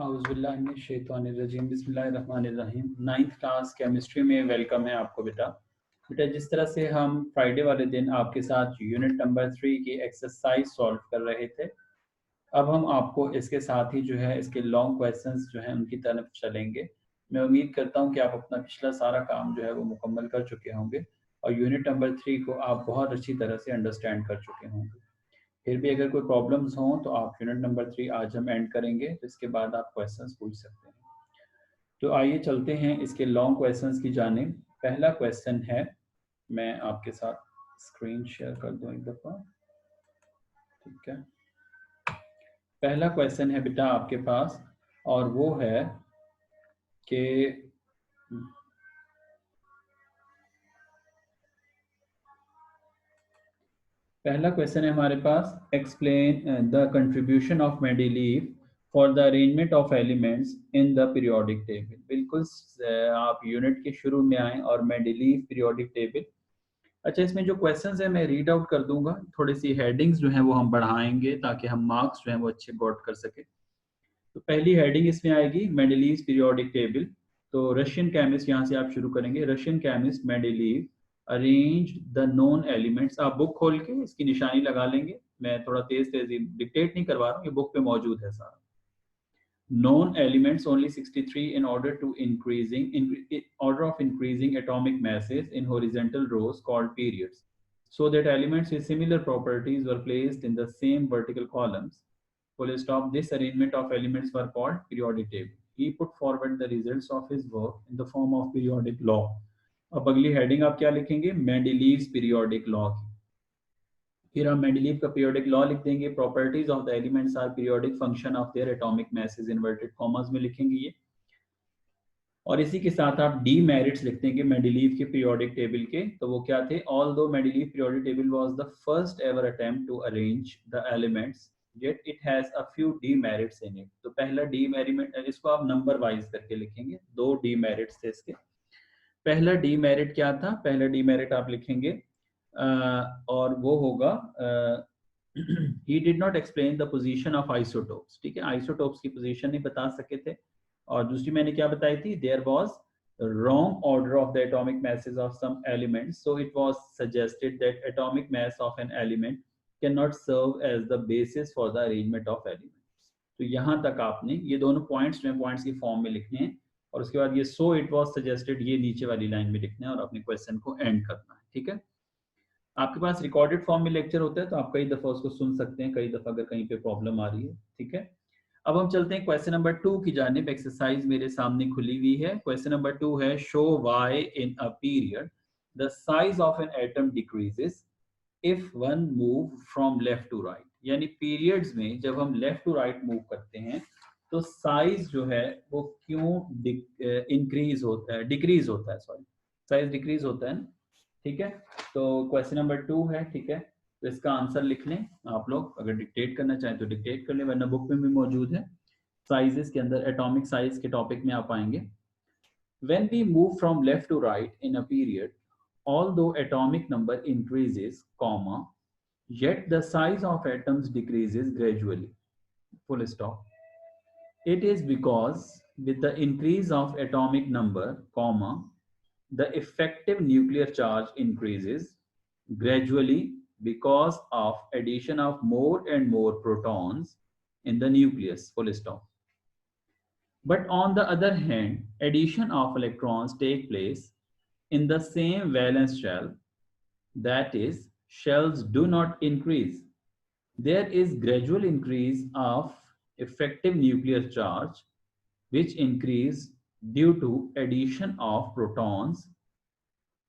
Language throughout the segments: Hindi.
औज़ुबिल्लाहिमिनश्शैतानिर्रजीम बिस्मिल्लाहिर्रहमानिर्रहीम। 9th क्लास केमिस्ट्री में वेलकम है आपको बेटा। जिस तरह से हम फ्राइडे वाले दिन आपके साथ यूनिट नंबर 3 की एक्सरसाइज सॉल्व कर रहे थे, अब हम आपको इसके साथ ही जो है इसके लॉन्ग क्वेश्चंस जो हैं उनकी तरफ चलेंगे। मैं उम्मीद करता हूं कि आप अपना पिछला सारा काम जो है वो मुकम्मल कर चुके होंगे और यूनिट नंबर 3 को आप बहुत अच्छी तरह से अंडरस्टैंड कर चुके होंगे। फिर भी अगर कोई प्रॉब्लम्स हों तो आप यूनिट नंबर 3 आज हम एंड करेंगे, इसके बाद आप क्वेश्चंस पूछ सकते हैं। तो आइए चलते हैं इसके लॉन्ग क्वेश्चंस की जानिब। पहला क्वेश्चन है, मैं आपके साथ स्क्रीन शेयर कर दूं एक दफ़ा, ठीक है। पहला क्वेश्चन है बेटा आपके पास और वो है कि पहला क्वेश्चन है हमारे पास, explain the contribution of Mendeleev for the arrangement of elements in the periodic table. बिल्कुल आप यूनिट के शुरू में आए और मेंडेलीव पीरियोडिक टेबल। अच्छा, इसमें जो क्वेश्चंस है मैं रीड आउट कर दूंगा, थोड़ी सी हेडिंग्स जो हैं वो हम बढ़ाएंगे ताकि हम मार्क्स जो हैं वो अच्छे गॉट कर सके। तो पहली हेडिंग इसमें आएगी मेंडेलीव पीरियोडिक टेबल। तो रशियन केमिस्ट यहाँ से आप शुरू करेंगे। Russian chemist Mendeleev arrange the known elements. आप बुक खोल के इसकी निशानी लगा लेंगे, मैं थोड़ा तेज तेज डिक्टेट नहीं करवा रहा हूँ, ये बुक पे मौजूद है सारा। known elements only 63 in order to in order of increasing atomic masses in horizontal rows called periods, so that elements with similar properties were placed in the same vertical columns. Full stop. This arrangement of elements were called periodic table. He put forward the results of his work in the form of periodic law. अब अगली हेडिंग आप क्या लिखेंगे? Mendeleev's periodic law. फिर हम मेंडेलीव का पीरियोडिक लॉ लिख देंगे। Properties of the elements are periodic function of their atomic masses, inverted commas में लिखेंगे ये। और इसी के साथ आप डी मेरिट्स लिख देंगे मेंडेलीव के पीरियोडिक टेबल के। तो वो क्या थे? Although Mendeleev periodic table was the first ever attempt to arrange the elements, yet it has a few demerits in it। तो पहला डीमेरिट, इसको आप नंबर वाइज करके लिखेंगे। दो डीमेरिट्स थे इसके। पहला डीमेरिट क्या था? पहला डीमेरिट आप लिखेंगे और वो होगा he did not explain the position of isotopes। ठीक है, आइसोटोप्स की पोजीशन नहीं बता सके थे। और दूसरी मैंने क्या बताई थी? there was wrong order of the atomic masses of some elements, so it was suggested that atomic mass of an element cannot serve as the basis for the arrangement of elements। तो यहाँ तक आपने ये दोनों पॉइंट्स जो पॉइंट्स की फॉर्म में लिखने हैं और उसके बाद ये so it was suggested ये नीचे वाली लाइन में लिखना है और अपने क्वेश्चन को एंड करना है। ठीक है, आपके पास रिकॉर्डेड फॉर्म में लेक्चर होता है तो आप कई दफा उसको सुन सकते हैं, कई दफा अगर कहीं पे प्रॉब्लम आ रही है। ठीक है, अब हम चलते हैं क्वेश्चन नंबर 2 की जानिब। एक्सरसाइज मेरे सामने खुली हुई है। क्वेश्चन नंबर 2 है, show why in a period the size of an atom decreases if one move from left to right. यानी पीरियड्स में जब हम लेफ्ट टू राइट मूव करते हैं तो साइज जो है वो क्यों इंक्रीज होता है, डिक्रीज होता है, सॉरी, साइज डिक्रीज होता है ना। ठीक है, तो क्वेश्चन नंबर 2 है। ठीक है, तो इसका आंसर लिख लें आप लोग। अगर डिक्टेट करना चाहें तो डिक्टेट कर लें, वरना बुक में भी मौजूद है। साइजेस के अंदर एटॉमिक साइज के टॉपिक में आप आएंगे। When we move from left to right in a period, although atomic number increases, comma, yet the size of atoms decreases gradually. Full stop. It is because with the increase of atomic number, comma, the effective nuclear charge increases gradually because of addition of more and more protons in the nucleus. Full stop. But on the other hand, addition of electrons take place in the same valence shell, that is, shells do not increase. There is gradual increase of effective nuclear charge, which increase due to addition of protons.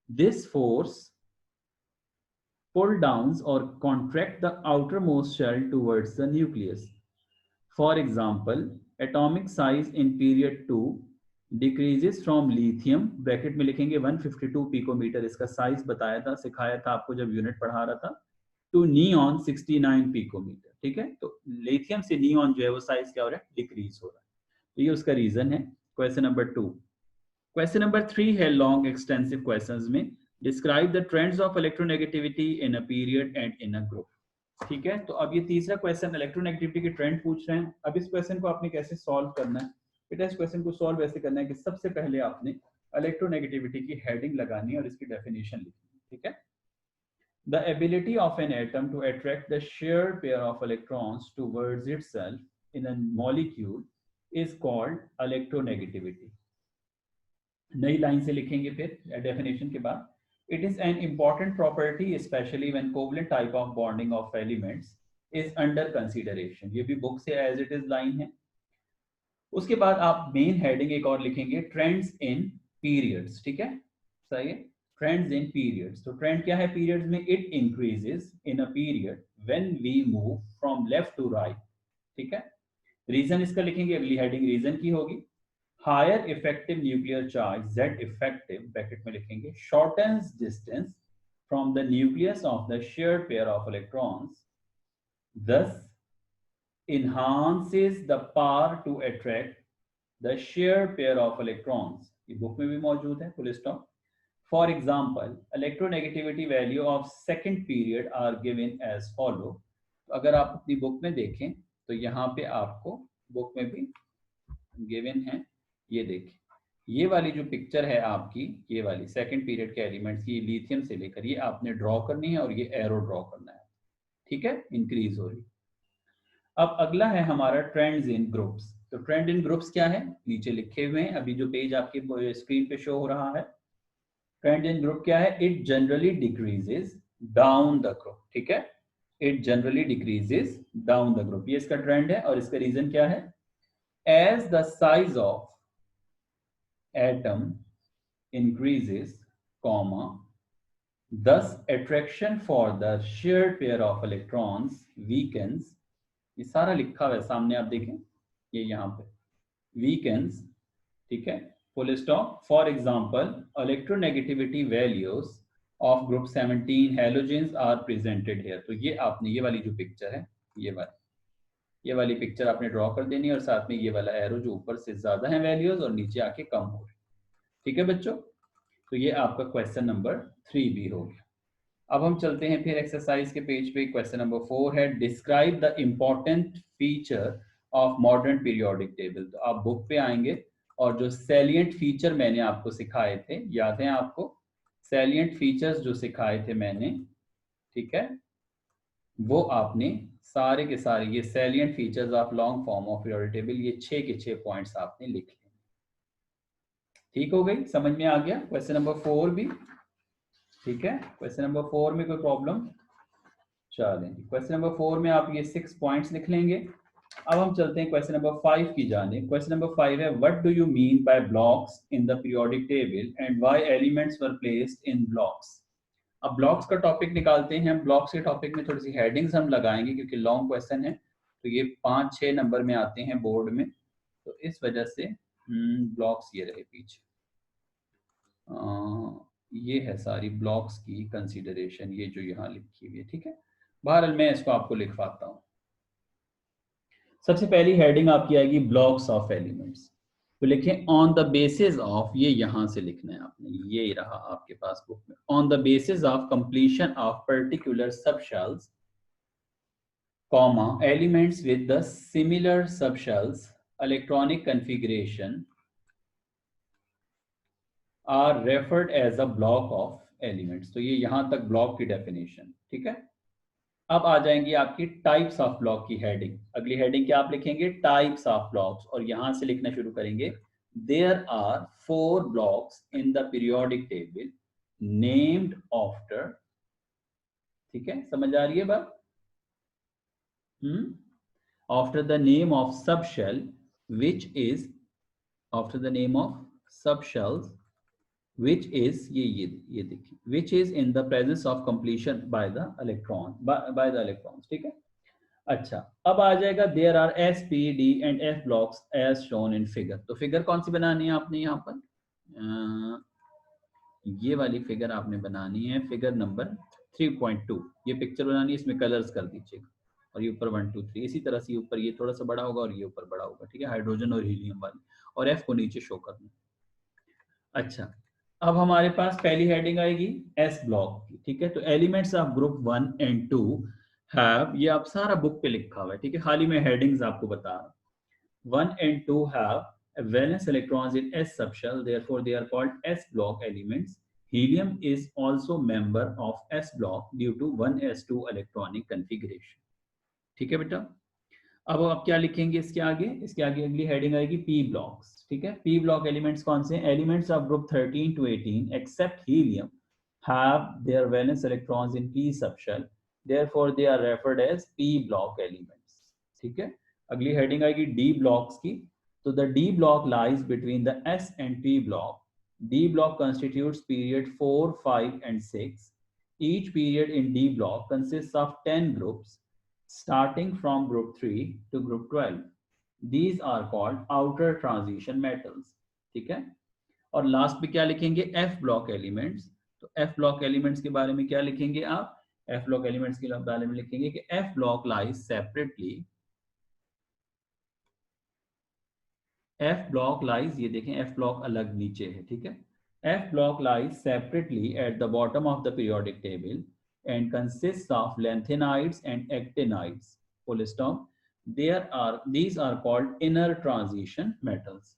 This force pull downs or contract the outermost shell towards the nucleus. For example, atomic size in period 2 decreases from lithium, bracket में लिखेंगे 152 पिकोमीटर, इसका साइज बताया था, सिखाया था आपको जब यूनिट पढ़ा रहा था, टू नियॉन 69 पिकोमीटर। ठीक है, तो लिथियम से नियॉन जो है वो साइज क्या हो रहा है? डिक्रीज हो रहा है। तो ये उसका रीजन है। Question number 2। क्वेश्चन नंबर 3 है लॉन्ग एक्सटेंसिव क्वेश्चंस में, describe the trends of electronegativity in a period and in a group. ठीक है, तो अब ये तीसरा क्वेश्चन इलेक्ट्रोनेगेटिविटी के ट्रेंड पूछ रहे हैं। अब इस क्वेश्चन को आपने कैसे सॉल्व करना है बेटा? इस क्वेश्चन को सॉल्व ऐसे करना है कि सबसे पहले आपने इलेक्ट्रोनेगेटिविटी की हेडिंग लगानी है और इसकी डेफिनेशन लिखनी है। ठीक है, the ability of an atom to attract the shared pair of electrons towards itself in a molecule is called electronegativity. नई लाइन से लिखेंगे फिर डेफिनेशन के बाद, it is an important property especially when covalent type of bonding of elements is under consideration. ये भी बुक से as it is लाइन है। उसके बाद आप मेन हेडिंग एक और लिखेंगे, ट्रेंड्स इन पीरियड्स। ठीक है, सही है, ट्रेंड्स इन पीरियड्स। तो ट्रेंड क्या है पीरियड्स में? It increases in a period when we move from left to right. ठीक है, रीजन इसका लिखेंगे, अगली हेडिंग रीजन की होगी। Higher effective nuclear charge Z effective bracket में लिखेंगे shortens distance from the nucleus of the shared pair of electrons, thus enhances the power to attract the shared pair of electrons. ये बुक में भी मौजूद है, full stop. For example, electronegativity value of second period are given as follow. तो अगर आप अपनी बुक में देखें तो यहाँ पे आपको बुक में भी गिवन है, ये देखिए, ये वाली जो पिक्चर है आपकी, ये वाली सेकंड पीरियड के एलिमेंट्स की लिथियम से लेकर ये आपने ड्रॉ करनी है और ये एरो ड्रॉ करना है। ठीक है, इंक्रीज हो रही। अब अगला है हमारा ट्रेंड्स इन ग्रुप्स। तो ट्रेंड इन ग्रुप्स क्या है? नीचे लिखे हुए हैं, अभी जो पेज आपके स्क्रीन पे शो हो रहा है। ट्रेंड इन ग्रुप क्या है? It generally decreases down the group. ठीक है, it generally decreases down the group, ये इसका ट्रेंड है। और इसका रीजन क्या है? As the size of atom increases, comma, thus attraction for the shared pair of electrons weakens. ये सारा लिखा हुआ है सामने, आप देखें, ये यहाँ पे weakens। ठीक है, full stop. For example, electronegativity values of group 17 halogens are presented here. तो ये आपने ये वाली जो पिक्चर है, ये वाली पिक्चर आपने ड्रॉ कर देनी है और साथ में ये वाला एरो जो ऊपर से ज्यादा है वैल्यूज और नीचे आके कम हो रही। ठीक है बच्चों, तो ये आपका क्वेश्चन नंबर 3 भी हो गया। अब हम चलते हैं फिर एक्सरसाइज के पेज पे। क्वेश्चन नंबर 4 है, describe the important feature of modern periodic table. तो आप बुक पे आएंगे और जो सैलिएंट फीचर मैंने आपको सिखाए थे, याद है आपको सैलिएंट फीचर्स जो सिखाए थे मैंने, ठीक है, वो आपने सारे के सारे ये salient features of long form of periodic table, ये 6 के 6 पॉइंट्स आपने लिख लिए। ठीक हो गई, समझ में आ गया? क्वेश्चन नंबर 4 भी ठीक है। क्वेश्चन नंबर 4 में कोई प्रॉब्लम? चलें, क्वेश्चन नंबर 4 में आप ये 6 पॉइंट्स लिख लेंगे। अब हम चलते हैं क्वेश्चन नंबर 5 की जाने। क्वेश्चन नंबर 5 है, what do you mean by blocks in the periodic table and why elements were placed in blocks. अब ब्लॉक्स का टॉपिक निकालते हैं हम। ब्लॉक्स के टॉपिक में थोड़ी सी हेडिंग्स हम लगाएंगे क्योंकि लॉन्ग क्वेश्चन है, तो ये 5-6 नंबर में आते हैं बोर्ड में, तो इस वजह से ब्लॉक्स ये रहे पीछे। ये है सारी ब्लॉक्स की कंसीडरेशन, ये जो यहाँ लिखी हुई है। ठीक है, बहरहाल मैं इसको आपको लिखवाता हूँ। सबसे पहली हेडिंग आपकी आएगी ब्लॉक्स ऑफ एलिमेंट्स। तो लिखें ऑन द बेसिस ऑफ, ये यहां से लिखना है आपने, ये रहा आपके पास बुक में, on the basis of completion of particular subshells, comma, elements with the similar subshells electronic configuration are referred as a block of elements. तो ये यहां तक ब्लॉक की डेफिनेशन। ठीक है, अब आ जाएंगी आपकी टाइप्स ऑफ ब्लॉक की हेडिंग। अगली हेडिंग क्या आप लिखेंगे? टाइप्स ऑफ ब्लॉक्स, और यहां से लिखना शुरू करेंगे, there are 4 blocks in the periodic table named after. ठीक है, समझ आ रही है बात? After the name of subshell which is, after the name of subshells which is ये देखिए, which is in the presence of completion by the electron, by the electrons। ठीक है, अच्छा, अब आ जाएगा there are S P D and F blocks as shown in figure. तो फिगर कौन सी बनानी है आपने? यहाँ पर ये वाली फिगर आपने बनानी है, फिगर नंबर 3.2। ये पिक्चर बनानी है, इसमें कलर्स कर दीजिएगा, और ये ऊपर 1 2 3 इसी तरह से ऊपर ये थोड़ा सा बड़ा होगा और ये ऊपर बड़ा होगा। ठीक है, हाइड्रोजन और हीलियम वाली, और एफ को नीचे शो करना। अच्छा, अब हमारे पास पहली हेडिंग आएगी एस ब्लॉक की। ठीक है, तो elements of group 1 and 2 have, ये आप सारा बुक पे लिखा हुआ है, ठीक है, खाली मैं हेडिंग्स आपको बता रहा हूँ। 1 and 2 have valence electrons in s subshell, therefore they are called s block elements. Helium is also member of s block due to 1s2 electronic configuration. ठीक है बेटा, अब आप क्या लिखेंगे इसके आगे? इसके आगे अगली हेडिंग आएगी पी ब्लॉक्स, ठीक है। पी ब्लॉक एलिमेंट्स कौन से? Elements of group 13 to 18 except helium have their valence electrons in p subshell, therefore they are referred as p block elements, ठीक है। अगली हेडिंग आएगी डी ब्लॉक्स की। तो the D block lies between the s and p block. D block constitutes period 4, 5 and 6. Each period in D block consists of 10 groups starting from group 3 to group 12. These are called outer transition metals, ठीक है। और लास्ट पे क्या लिखेंगे? F block elements. तो एफ ब्लॉक एलिमेंट्स के बारे में क्या लिखेंगे आप? एफ ब्लॉक एलिमेंट्स के बारे में लिखेंगे कि F block lies separately, F block lies, ये देखें एफ ब्लॉक अलग नीचे है, ठीक है। F block lies separately at the bottom of the periodic table and consists of lanthanides and actinides, full stop. These are called inner transition metals,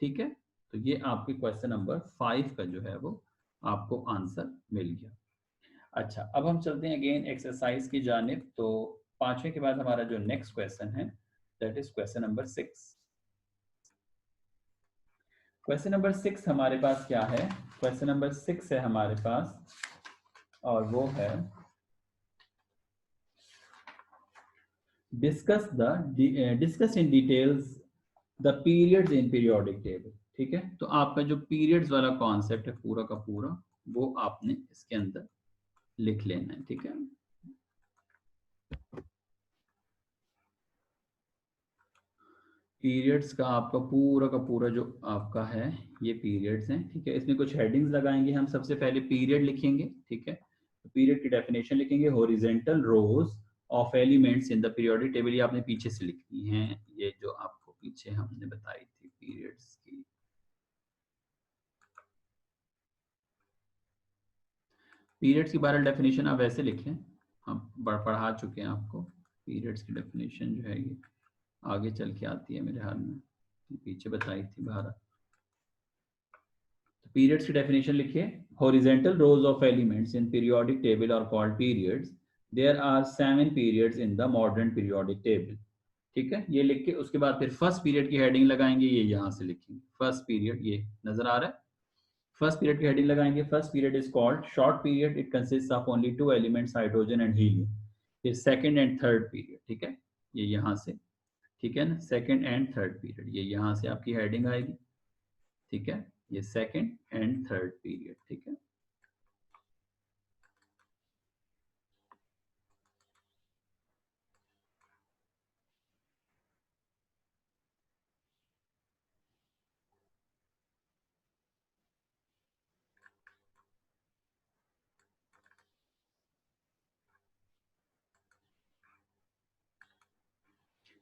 ठीक है। तो ये आपके क्वेश्चन नंबर 5 का जो है वो आपको आंसर मिल गया। अच्छा, अब हम चलते हैं अगेन एक्सरसाइज की जानिब। तो 5वें के बाद हमारा जो नेक्स्ट क्वेश्चन है that is question number 6। Question number 6 हमारे पास क्या है? क्वेश्चन नंबर 6 है हमारे पास, और वो है discuss in details the periods in periodic table, ठीक है। तो आपका जो पीरियड्स वाला कॉन्सेप्ट है पूरा का पूरा वो आपने इसके अंदर लिख लेना है, ठीक है। पीरियड्स का आपका पूरा जो आपका है ये पीरियड्स हैं, ठीक है। इसमें कुछ हेडिंग्स लगाएंगे हम। सबसे पहले पीरियड लिखेंगे, ठीक है। तो पीरियड की डेफिनेशन लिखेंगे, horizontal rows of elements in the periodic table. ये आपने पीछे से लिखनी है, ये जो आपको पीछे हमने बताई थी पीरियड्स की। पीरियड्स की बारह डेफिनेशन आप वैसे लिखें, हम पढ़ा चुके हैं आपको। पीरियड्स की डेफिनेशन जो है ये आगे चल के आती है मेरे हाल में, पीछे बताई थी 12। तो पीरियड्स की डेफिनेशन लिखिए, horizontal rows of elements in periodic table are called periods. There are 7 periods in the modern periodic table, ठीक है। ये लिख के उसके बाद फिर फर्स्ट पीरियड की हेडिंग लगाएंगे, ये यहाँ से लिखेंगे फर्स्ट पीरियड, ये नजर आ रहा है। फर्स्ट पीरियड की हेडिंग लगाएंगे, first period is called short period, it consist of only 2 elements hydrogen and helium. फिर सेकंड एंड थर्ड पीरियड, ठीक है, ये यहाँ से, ठीक है ना, सेकंड एंड थर्ड पीरियड, ये यहाँ से आपकी हेडिंग आएगी, ठीक है। ये सेकंड एंड थर्ड पीरियड, ठीक है।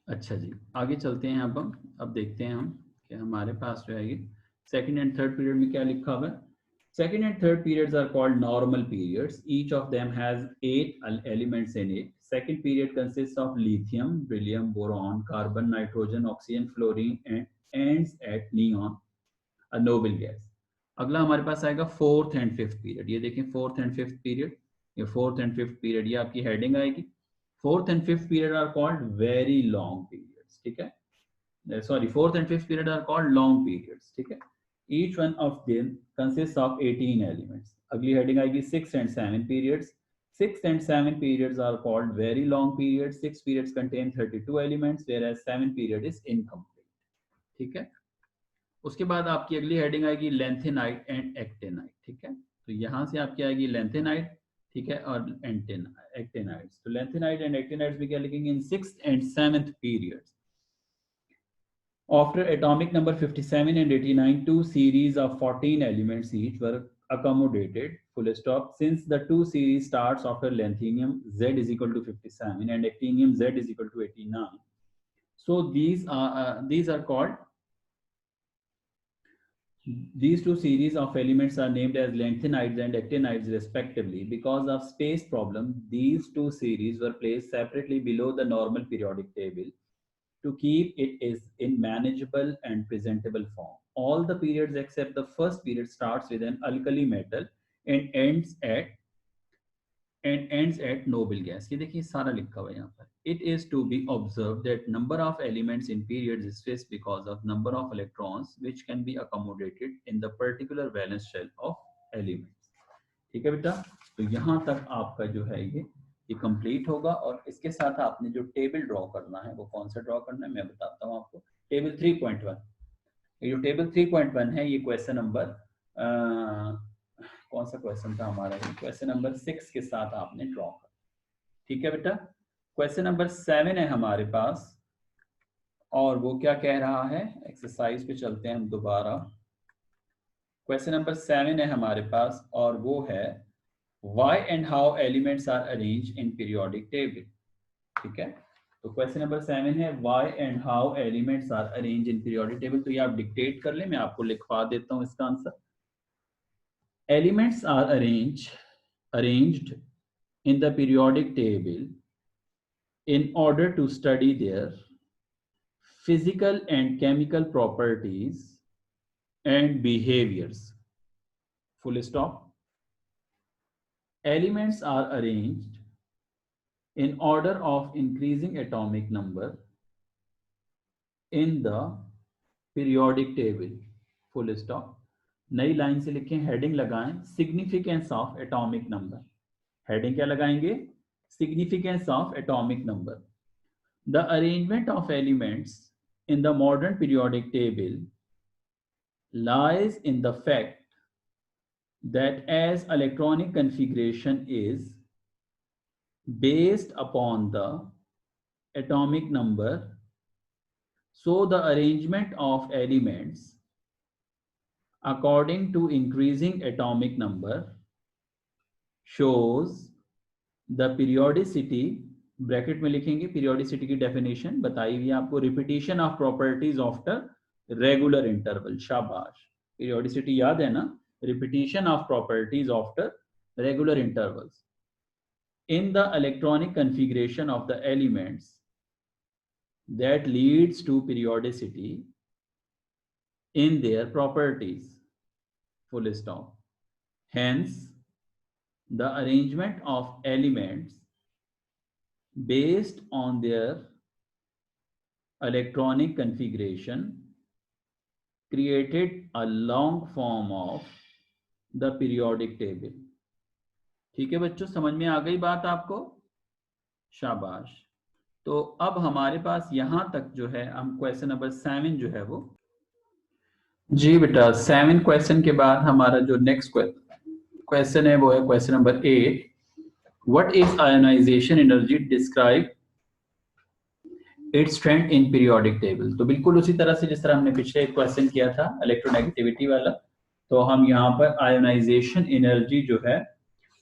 अच्छा जी, आगे चलते हैं। अब देखते हैं हम कि हमारे पास जो है ये सेकंड एंड थर्ड पीरियड में क्या लिखा हुआ है। Second and third periods are called normal periods. Each of them has 8 elements in it. Second period consists of lithium, beryllium, boron, carbon, nitrogen, oxygen, fluorine, and ends at neon, a noble gas. अगला हमारे पास आएगा फोर्थ एंड फिफ्थ पीरियड। ये देखें फोर्थ एंड फिफ्थ पीरियड, ये फोर्थ एंड फिफ्थ पीरियड, ये आपकी हेडिंग आएगी। Fourth and fifth period are called very long periods, ठीक है। Sorry, fourth and fifth period are called long periods, ठीक है। Each one of them consists of 18 elements. अगली हेडिंग आएगी 6 and 7 periods. 6 and 7 periods are called very long periods. 6 periods contain 32 elements, whereas 7 period is incomplete. ठीक है। उसके बाद आपकी अगली हेडिंग आएगी लेंथेनाइट एंड एक्टेनाइट, ठीक है। तो यहाँ से आपकी आएगी लेंथेनाइट, ठीक है, और एक्टेनाइट्स। तो लेंथेनाइट एंड एक्टेनाइट्स में क्या लिखेंगे? इन 6th and 7th periods. After atomic number 57 and 89, two series of 14 elements each were accommodated, full stop. Since the two series starts after lanthanum, Z is equal to 57 and actinium, Z is equal to 89. So these are called These two series of elements are named as lanthanides and actinides respectively. Because of space problem, these two series were placed separately below the normal periodic table to keep it is in manageable and presentable form. All the periods except the first period starts with an alkali metal and ends at noble gas. ये देखिए सारा लिखा हुआ है यहाँ पर. It is to be observed that number of elements in periods is fixed because of number of electrons which can be accommodated in the particular valence shell of elements. ठीक है बेटा, तो यहाँ तक आपका जो है ये कंप्लीट होगा. और इसके साथ आपने जो टेबल ड्रॉ करना है वो कौन सा ड्रॉ करना है मैं बताता हूँ आपको. टेबल 3.1. ये जो टेबल 3.1 है ये क्वेश्चन नंबर कौन सा क्वेश्चन था हमारा, ये क्वेश्चन नंबर 6 के साथ आपने ड्रॉ कर. ठीक है बेटा. क्वेश्चन नंबर 7 है हमारे पास और वो क्या कह रहा है, एक्सरसाइज पे चलते हैं हम दोबारा. क्वेश्चन नंबर 7 है हमारे पास और वो है why and how elements are arranged in periodic table. ठीक है, तो क्वेश्चन नंबर 7 है why and how elements are arranged in periodic table. तो ये आप डिक्टेट कर ले, मैं आपको लिखवा देता हूँ इसका answer. Elements are arranged in the periodic table in order to study their physical and chemical properties and behaviors. Full stop. Elements are arranged in order of increasing atomic number in the periodic table. Full stop. नई लाइन से लिखें, हेडिंग लगाएं significance of atomic number. Heading क्या लगाएंगे, significance of atomic number. The arrangement of elements in the modern periodic table lies in the fact that as electronic configuration is based upon the atomic number, so the arrangement of elements according to increasing atomic number shows the periodicity. Bracket में लिखेंगे पीरियोडिसिटी की डेफिनेशन बताई हुई है आपको, repetition of properties after regular interval. शाबाश, पीरियोडिसिटी याद है ना, repetition of properties after regular intervals in the electronic configuration of the elements that leads to periodicity in their properties. Full stop. Hence, the arrangement of elements based on their electronic configuration created a long form of the periodic table. ठीक है बच्चों, समझ में आ गई बात आपको? शाबाश. तो अब हमारे पास यहां तक जो है हम क्वेश्चन नंबर 7 जो है वो, जी बेटा 7 क्वेश्चन के बाद हमारा जो नेक्स्ट क्वेश्चन है वो है question number 8. What is ionization energy, describe its strength in periodic table. तो बिल्कुल उसी तरह से जिस तरह हमने पिछले एक क्वेश्चन किया था इलेक्ट्रोनेगेटिविटी वाला, तो हम यहाँ पर आयोनाइजेशन एनर्जी जो है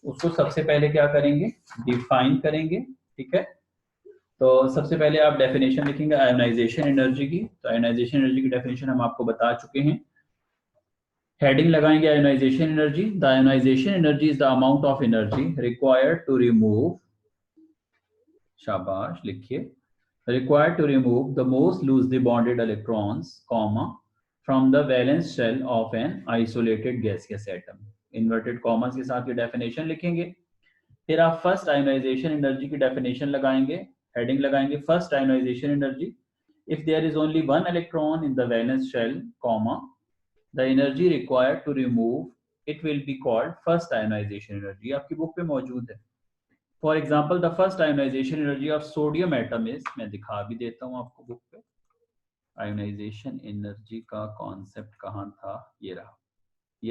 उसको सबसे पहले क्या करेंगे, डिफाइन करेंगे. ठीक है, तो सबसे पहले आप डेफिनेशन लिखेंगे आयोनाइजेशन एनर्जी की. तो आयोनाइजेशन एनर्जी की डेफिनेशन हम आपको बता चुके हैं. हेडिंग लगाएंगे ionization energy. The ionization energy is the amount of energy required to remove, शाबाश लिखिए, required to remove the most loosely bonded electrons, comma, from the valence shell of an isolated gaseous atom. Inverted commas के साथ ये डेफिनेशन लिखेंगे. फिर आप फर्स्ट आयोनाइजेशन एनर्जी की डेफिनेशन लगाएंगे, हेडिंग लगाएंगे first ionisation energy. If there is only one electron in the valence shell, comma, the energy required to remove it will be called first ionization energy. आपकी बुक पे मौजूद है. For example, the first ionization energy of sodium atom is, मैं दिखा भी देता हूँ आपको बुक पे. आयोनाइजेशन एनर्जी का कॉन्सेप्ट कहाँ था, ये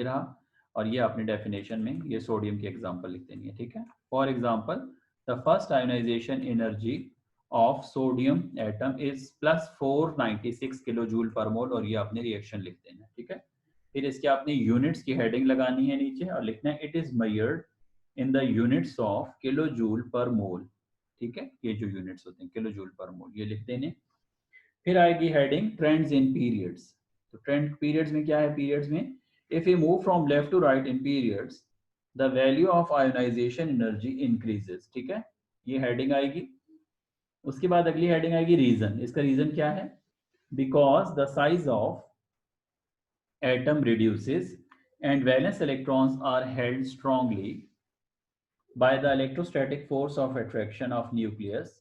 रहा और ये आपने डेफिनेशन में ये सोडियम की एग्जांपल लिख देनी है. ठीक है, for example the first ionisation energy of sodium atom is +496 kilojoule per mole और ये आपने रिएक्शन लिख देना है. ठीक है, फिर इसके आपने यूनिट्स की हेडिंग लगानी है नीचे और लिखना है it is measured in the units of kilojoule per mole. ठीक है, ये जो यूनिट्स होते हैं किलो जूल पर मोल ये लिख देने. फिर आएगी हेडिंग ट्रेंड्स इन पीरियड्स. तो ट्रेंड पीरियड्स में क्या है, पीरियड्स में if you move from left to right in periods the value of ionization energy increases. ठीक है, ये हेडिंग आएगी। उसके बाद अगली हेडिंग आएगी रीजन। इसका रीजन क्या है, because the size of atom reduces and valence electrons are held strongly by the electrostatic force of attraction of nucleus.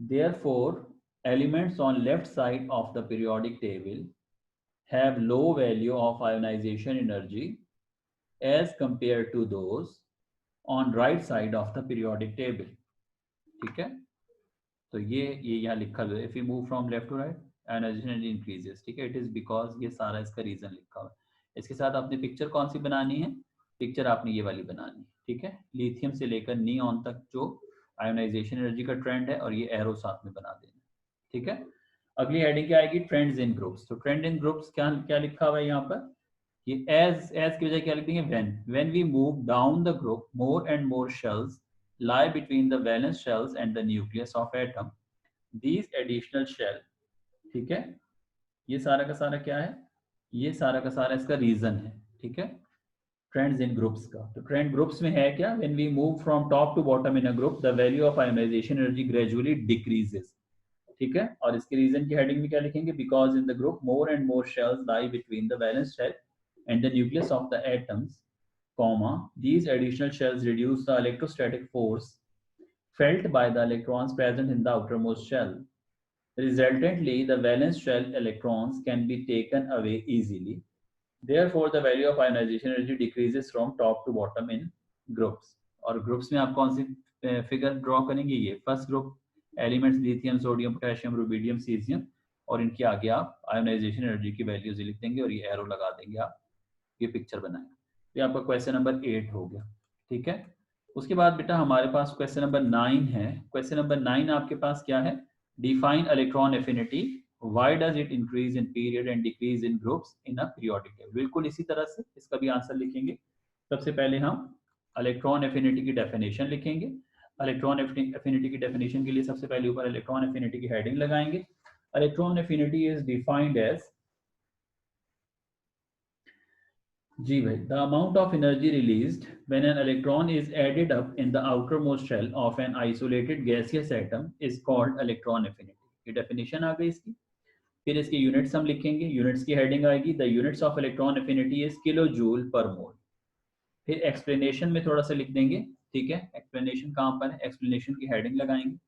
Therefore, elements on left side of the periodic table have low value of ionization energy as compared to those on right side of the periodic table. ठीक है, तो ये यहाँ लिखा हुआ है, if you move from left to right ionization energy increases. ठीक है, इट इज बिकॉज, ये सारा इसका रीजन लिखा हुआ है। इसके साथ आपने पिक्चर कौन सी बनानी है, पिक्चर आपने ये वाली बनानी है। ठीक है, लिथियम से लेकर नियॉन तक जो आयोनाइजेशन एनर्जी का ट्रेंड है, और ये एरो साथ में बना देना। ठीक है, अगली हेडिंग क्या आएगी, ट्रेंड्स इन ग्रुप्स। तो ट्रेंड इन ग्रुप्स क्या क्या लिखा हुआ है यहाँ पर, ये एज की वजह क्या लिख देंगे, when we move down the group more and more shells lie between the valence shells and the nucleus of atom. These additional shell, ठीक है, ये सारा का सारा क्या है, ये सारा का सारा इसका रीजन है। ठीक है, ट्रेंड्स इन ग्रुप्स का। तो ट्रेंड ग्रुप्स में है क्या, when we move from top to bottom in a group the value of ionization energy gradually decreases. ठीक है, और इसके रीजन की हेडिंग में क्या लिखेंगे, because in the group more and more shells lie between the valence shell and the nucleus of the atoms, comma, these additional shells reduce the electrostatic force felt by the electrons present in the outermost shell. Resultantly, the valence shell electrons can be taken away easily. Therefore, the value of ionization energy decreases from top to bottom in groups. और ग्रुप्स में आप कौन सी फिगर ड्रॉ करेंगे, ये first group elements lithium, sodium, potassium, rubidium, caesium, और इनके आगे आप आयोनाइजेशन एनर्जी की वैल्यूज लिख देंगे और ये एरो लगा देंगे, आप ये पिक्चर बनाएंगे। ये आपका क्वेश्चन नंबर 8 हो गया। ठीक है, उसके बाद बेटा हमारे पास क्वेश्चन नंबर 9 है। क्वेश्चन नंबर 9 आपके पास क्या है, define electron affinity, why does it increase in period and decrease in groups in a periodic table. बिल्कुल इसी तरह से इसका भी आंसर लिखेंगे। सबसे पहले हम इलेक्ट्रॉन एफिनिटी की डेफिनेशन लिखेंगे। इलेक्ट्रॉन एफिनिटी की डेफिनेशन के लिए सबसे पहले ऊपर इलेक्ट्रॉन एफिनिटी की हेडिंग लगाएंगे। Electron affinity is defined as, जी भाई, the amount of energy released when an electron is added up in the outermost shell of an isolated gaseous atom is called electron affinity। ये definition आ गई इसकी। फिर इसके यूनिट्स हम लिखेंगे, यूनिट्स की हेडिंग आएगी, the units of electron affinity is kilojoule per mole। फिर एक्सप्लेनेशन में थोड़ा सा लिख देंगे। ठीक है, एक्सप्लेनेशन कहाँ पर है, एक्सप्लेनेशन की हेडिंग लगाएंगे।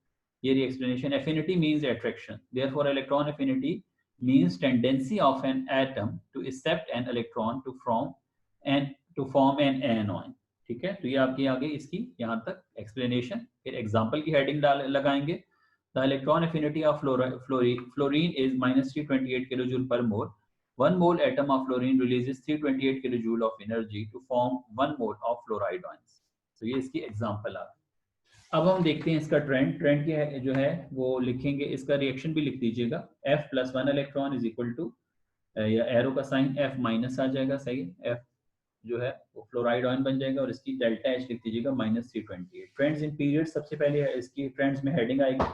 ये रही explanation, affinity means attraction, therefore electron affinity means tendency of an atom to accept an electron to form an anion। ठीक है, तो ये आपकी आ गई इसकी यहाँ तक एक्सप्लेनेशन। फिर एग्जांपल की हेडिंग लगाएंगे, the electron affinity of fluorine is -328 kilojoule पर मोल। 1 mole atom of fluorine releases 328 kilojoule of energy to form 1 mole of fluoride ions। तो ये इसकी एग्जांपल आ गई। अब हम देखते हैं इसका ट्रेंड। ट्रेंड की जो है वो लिखेंगे, इसका रिएक्शन भी लिख दीजिएगा, F+1 electron is equal to, या एरो का साइन F माइनस आ जाएगा, सही है, F जो है वो फ्लोराइड आयन बन जाएगा, और इसकी डेल्टा H लिख दीजिएगा -328। ट्रेंड्स इन पीरियड, सबसे पहले इसकी ट्रेंड्स में हेडिंग आएगी,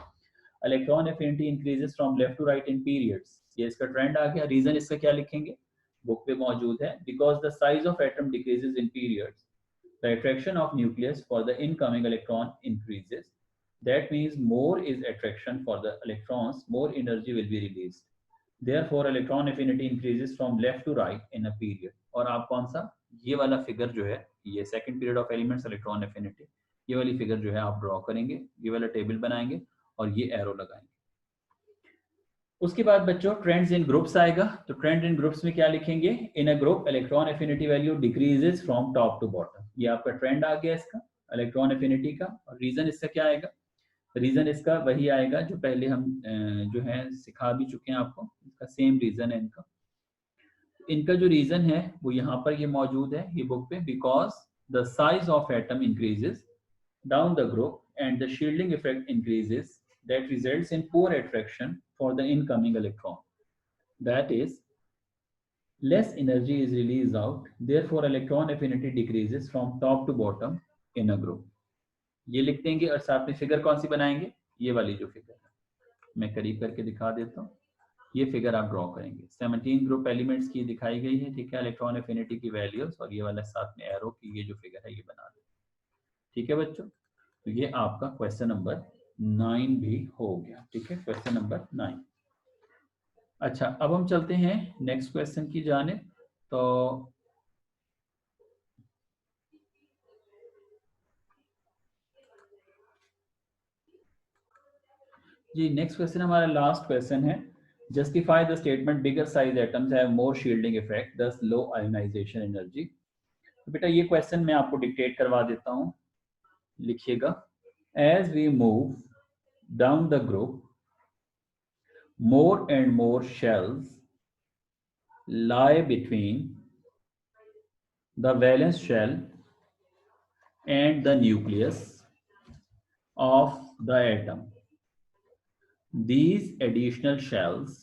electron affinity increases from left to right in periods. ये इसका ट्रेंड आ गया। रीजन इसका क्या लिखेंगे, बुक पे मौजूद है, because the size of atom decreases in periods the attraction of nucleus for the incoming electron increases. That means more is attraction for the electrons, more energy will be released. Therefore, electron affinity increases from left to right in a period। और आप कौन सा, ये वाला फिगर जो है, ये second period of elements electron affinity, ये वाली फिगर जो है आप ड्रॉ करेंगे, ये वाला टेबल बनाएंगे और ये एरो लगाएंगे। उसके बाद बच्चों ट्रेंड्स इन ग्रुप्स आएगा। तो ट्रेंड इन ग्रुप्स में क्या लिखेंगे, in a group electron affinity value decreases from top to bottom. ये आपका ट्रेंड आ गया इसका इलेक्ट्रॉन एफिनिटी का। और रीजन इसका क्या आएगा, रीजन इसका वही आएगा जो पहले हम जो है सिखा भी चुके हैं आपको, इसका सेम रीजन है इनका। इनका जो रीजन है वो यहाँ पर ये मौजूद है ये बुक पे, because the size of atom increases down the group and the shielding effect increases that results in poor attraction for the incoming electron, that is less energy is released out, therefore electron affinity decreases from top to bottom in a group। ये लिख देंगे और साथ में फिगर कौन सी बनाएंगे, ये वाली जो फिगर है मैं करीब करके दिखा देता हूँ। ये फिगर आप ड्रॉ करेंगे। 17 ग्रुप एलिमेंट्स की दिखाई गई है, ठीक है, इलेक्ट्रॉन एफिनिटी की वैल्यूज, और ये वाला साथ में एरो की ये जो फिगर है ये बना दो। ठीक है बच्चों, तो ये आपका क्वेश्चन नंबर 9 भी हो गया। ठीक है, क्वेश्चन नंबर 9। अच्छा, अब हम चलते हैं नेक्स्ट क्वेश्चन की जानिब। तो जी नेक्स्ट क्वेश्चन हमारा लास्ट क्वेश्चन है। Justify the statement bigger size atoms have more shielding effect दस लो आयोनाइजेशन एनर्जी। तो बेटा ये क्वेश्चन मैं आपको डिक्टेट करवा देता हूँ, लिखिएगा। As we move down the group, more and more shells lie between the valence shell and the nucleus of the atom. These additional shells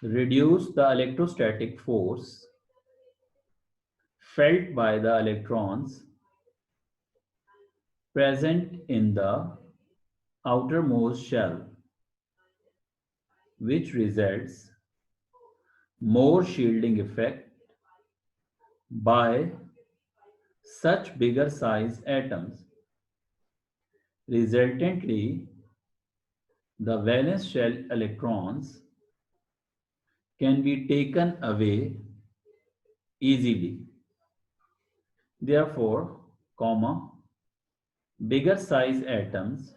reduce the electrostatic force felt by the electrons present in the outermost shell, which results more shielding effect by such bigger size atoms. Resultantly, the valence shell electrons can be taken away easily. Therefore, bigger size atoms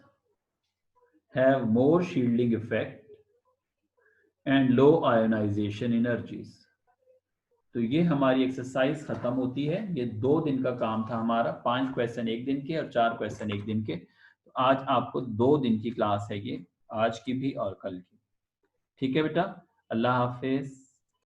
have more shielding effect and low ionization energies. तो ये हमारी एक्सरसाइज खत्म होती है। ये 2 दिन का काम था हमारा, 5 क्वेश्चन 1 दिन के और 4 क्वेश्चन 1 दिन के। तो आज आपको 2 दिन की क्लास है ये, आज की भी और कल की। ठीक है बेटा, अल्लाह हाफिज।